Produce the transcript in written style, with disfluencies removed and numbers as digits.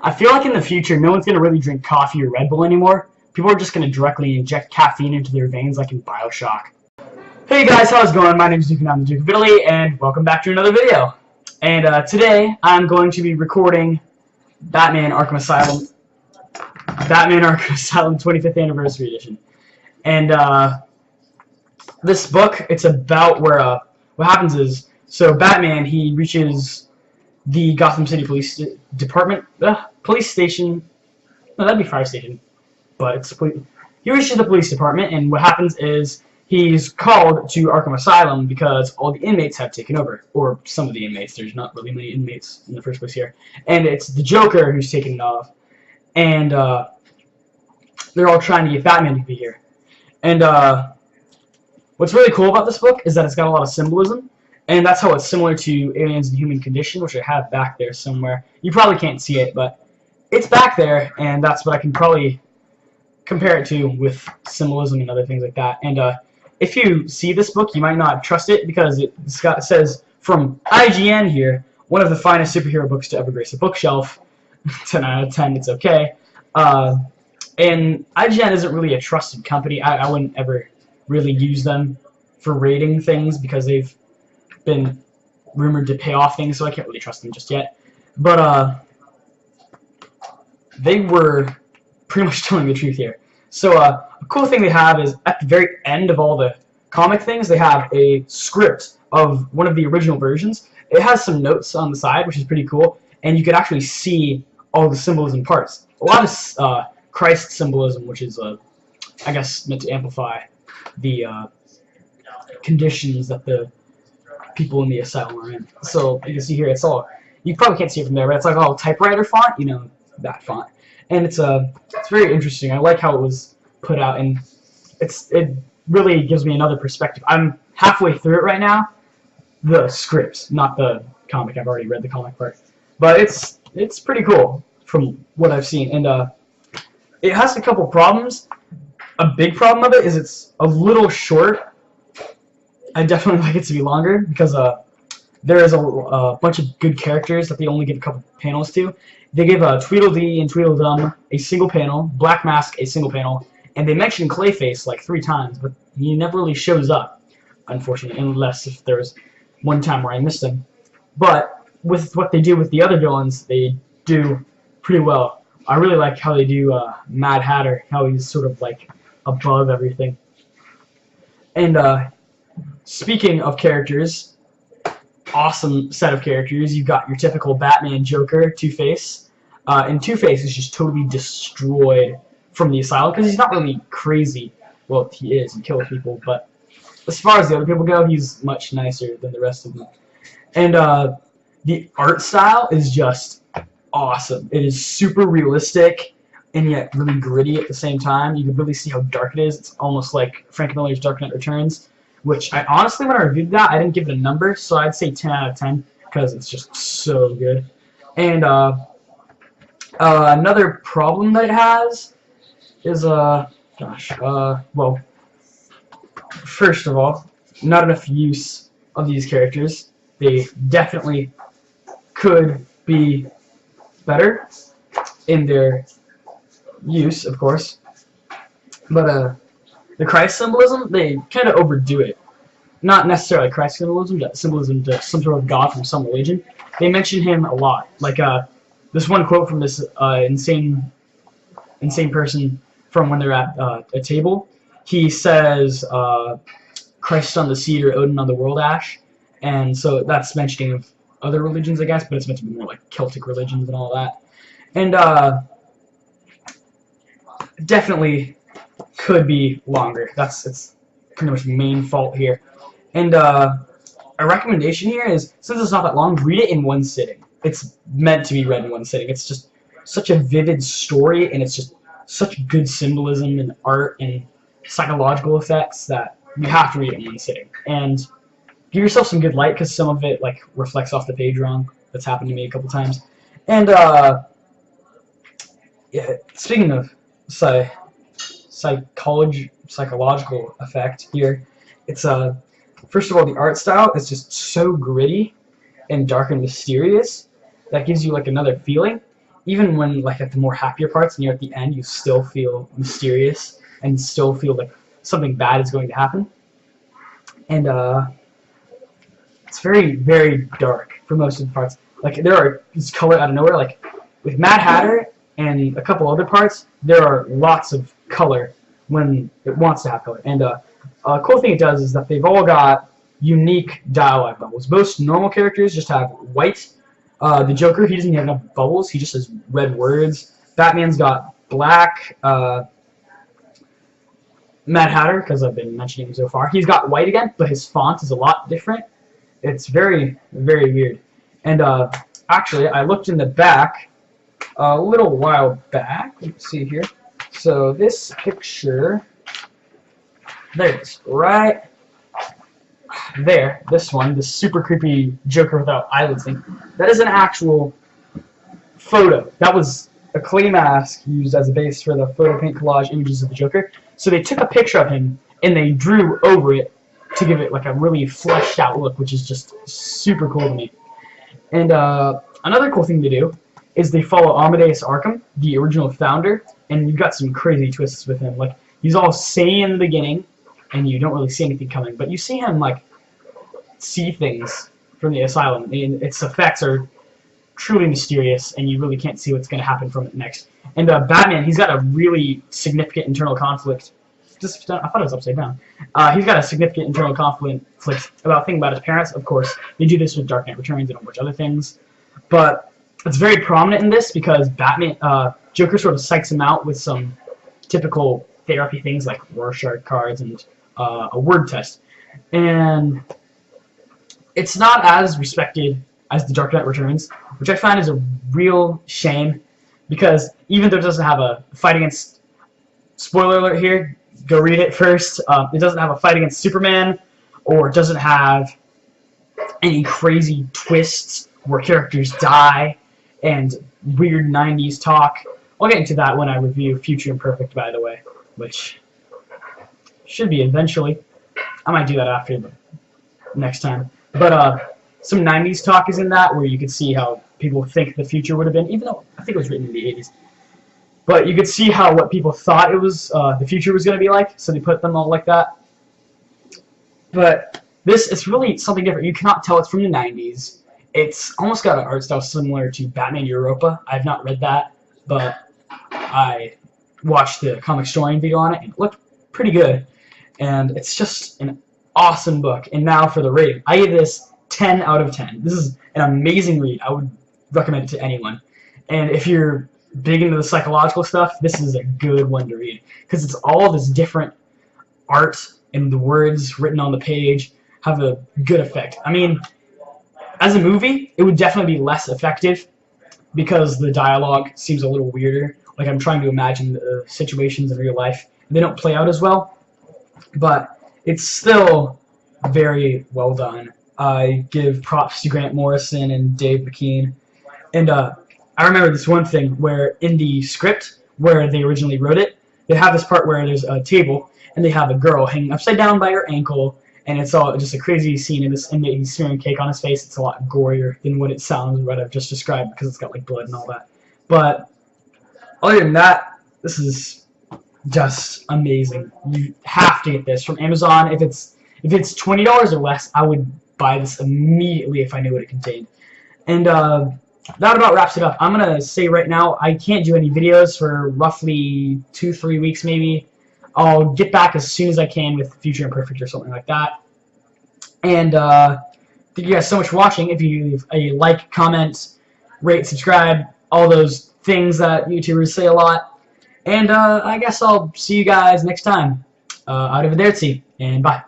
I feel like in the future, no one's going to really drink coffee or Red Bull anymore. People are just going to directly inject caffeine into their veins like in Bioshock. Hey guys, how's it going? My name is Duke and I'm the Duke of Italy, and welcome back to another video. And today, I'm going to be recording Batman Arkham Asylum 25th Anniversary Edition. And this book, it's about where, what happens is, so Batman, he reaches the Gotham City Police Department, police station, no, that'd be fire station, but it's he reaches the police department, and what happens is he's called to Arkham Asylum because all the inmates have taken over, or some of the inmates. There's not really many inmates in the first place here, and it's the Joker who's taken it off, and they're all trying to get Batman to be here. And what's really cool about this book is that it's got a lot of symbolism. And that's how it's similar to Aliens and Human Condition, which I have back there somewhere. You probably can't see it, but it's back there, and that's what I can probably compare it to with symbolism and other things like that. And if you see this book, you might not trust it because it says from IGN here, one of the finest superhero books to ever grace a bookshelf. 10 out of 10, it's okay. And IGN isn't really a trusted company. I wouldn't ever really use them for rating things because they've been rumored to pay off things, so I can't really trust them just yet. But they were pretty much telling the truth here. So a cool thing they have is at the very end of all the comic things, they have a script of one of the original versions. It has some notes on the side, which is pretty cool, and you could actually see all the symbolism parts. A lot of Christ symbolism, which is I guess meant to amplify the conditions that the people in the asylum are in. So you can see here, it's all, you probably can't see it from there, but it's like all typewriter font, you know, that font. And it's very interesting. I like how it was put out, and it really gives me another perspective. I'm halfway through it right now, the script, not the comic. I've already read the comic part, but it's pretty cool from what I've seen. And it has a couple problems. A big problem of it is it's a little short. I definitely like it to be longer because there is a bunch of good characters that they only give a couple panels to. They give Tweedledee and Tweedledum a single panel, Black Mask a single panel, and they mention Clayface like 3 times, but he never really shows up, unfortunately, unless if there's one time where I missed him. But with what they do with the other villains, they do pretty well. I really like how they do Mad Hatter, how he's sort of like above everything. And speaking of characters, awesome set of characters. You've got your typical Batman, Joker, Two-Face. And Two-Face is just totally destroyed from the asylum because he's not really crazy. Well, he is. He kills people. But as far as the other people go, he's much nicer than the rest of them. And the art style is just awesome. It is super realistic and yet really gritty at the same time. You can really see how dark it is. It's almost like Frank Miller's Dark Knight Returns, which I honestly, when I reviewed that, I didn't give it a number, so I'd say 10 out of 10 because it's just so good. And another problem that it has is well, first of all, not enough use of these characters. They definitely could be better in their use, of course, but the Christ symbolism, they kind of overdo it. Not necessarily Christ symbolism, but symbolism to some sort of God from some religion. They mention him a lot. Like this one quote from this insane person from when they're at a table. He says, Christ on the seed or Odin on the world ash. And so that's mentioning of other religions, I guess, but it's meant to be more like Celtic religions and all that. And definitely could be longer. It's pretty much the main fault here. And a recommendation here is, since it's not that long, read it in one sitting. It's meant to be read in one sitting. It's just such a vivid story, and it's just such good symbolism and art and psychological effects that you have to read it in one sitting. And give yourself some good light, because some of it like reflects off the page wrong. That's happened to me a couple times. And yeah, speaking of psychological effect here, it's first of all, the art style is just so gritty and dark and mysterious that gives you like another feeling. even when like at the more happier parts and you're at the end, you still feel mysterious and still feel like something bad is going to happen. And it's very, very dark for most of the parts. Like there are this color out of nowhere. Like with Mad Hatter and a couple other parts, there are lots of color when it wants to have color. And a cool thing it does is that they've all got unique dialogue bubbles. Most normal characters just have white. The Joker, he doesn't have enough bubbles. He just has red words. Batman's got black. Mad Hatter, because I've been mentioning him so far, he's got white again, but his font is a lot different. It's very, very weird. And actually, I looked in the back a little while back. Let's see here. So this picture, there it is, right there. This one, this super creepy Joker without eyelids thing, that is an actual photo. That was a clay mask used as a base for the photo paint collage images of the Joker. So they took a picture of him and they drew over it to give it like a really fleshed out look, which is just super cool to me. And another cool thing to do is they follow Amadeus Arkham, the original founder, and you've got some crazy twists with him. Like he's all sane in the beginning, and you don't really see anything coming, but you see him like see things from the Asylum, and its effects are truly mysterious, and you really can't see what's going to happen from it next. And Batman, he's got a really significant internal conflict. I thought it was upside down. He's got a significant internal conflict about thinking about his parents. Of course, they do this with Dark Knight Returns and a bunch of other things, but it's very prominent in this because Batman, Joker sort of psychs him out with some typical therapy things like Rorschach cards and a word test, and it's not as respected as The Dark Knight Returns, which I find is a real shame, because even though it doesn't have a fight against, spoiler alert here, go read it first, it doesn't have a fight against Superman, or it doesn't have any crazy twists where characters die, and weird 90s talk. I'll get into that when I review Future Imperfect, by the way, which should be eventually. I might do that after the next time. But some 90s talk is in that, where you could see how people think the future would have been, even though I think it was written in the 80s. But you could see how what people thought it was, the future was going to be like, so they put them all like that. But this is really something different. You cannot tell it's from the 90s. It's almost got an art style similar to Batman Europa. I've not read that, but I watched the comic historian video on it, and it looked pretty good. And it's just an awesome book. And now for the rating. I give this 10 out of 10. This is an amazing read. I would recommend it to anyone. And if you're big into the psychological stuff, this is a good one to read, because it's all this different art, and the words written on the page have a good effect. I mean, as a movie, it would definitely be less effective because the dialogue seems a little weirder. Like I'm trying to imagine the situations in real life. They don't play out as well, but it's still very well done. I give props to Grant Morrison and Dave McKean. And I remember this one thing where in the script where they originally wrote it, they have this part where there's a table and they have a girl hanging upside down by her ankle, and it's all just a crazy scene, and this inmate he's smearing cake on his face. It's a lot gorier than what it sounds, what I've just described, because it's got like blood and all that. But other than that, this is just amazing. You have to get this from Amazon. If it's $20 or less, I would buy this immediately if I knew what it contained. And that about wraps it up. I'm gonna say right now I can't do any videos for roughly 2-3 weeks maybe. I'll get back as soon as I can with Future Imperfect or something like that. And thank you guys so much for watching. If you leave a like, comment, rate, subscribe, all those things that YouTubers say a lot. And I guess I'll see you guys next time. Arrivederci, and bye.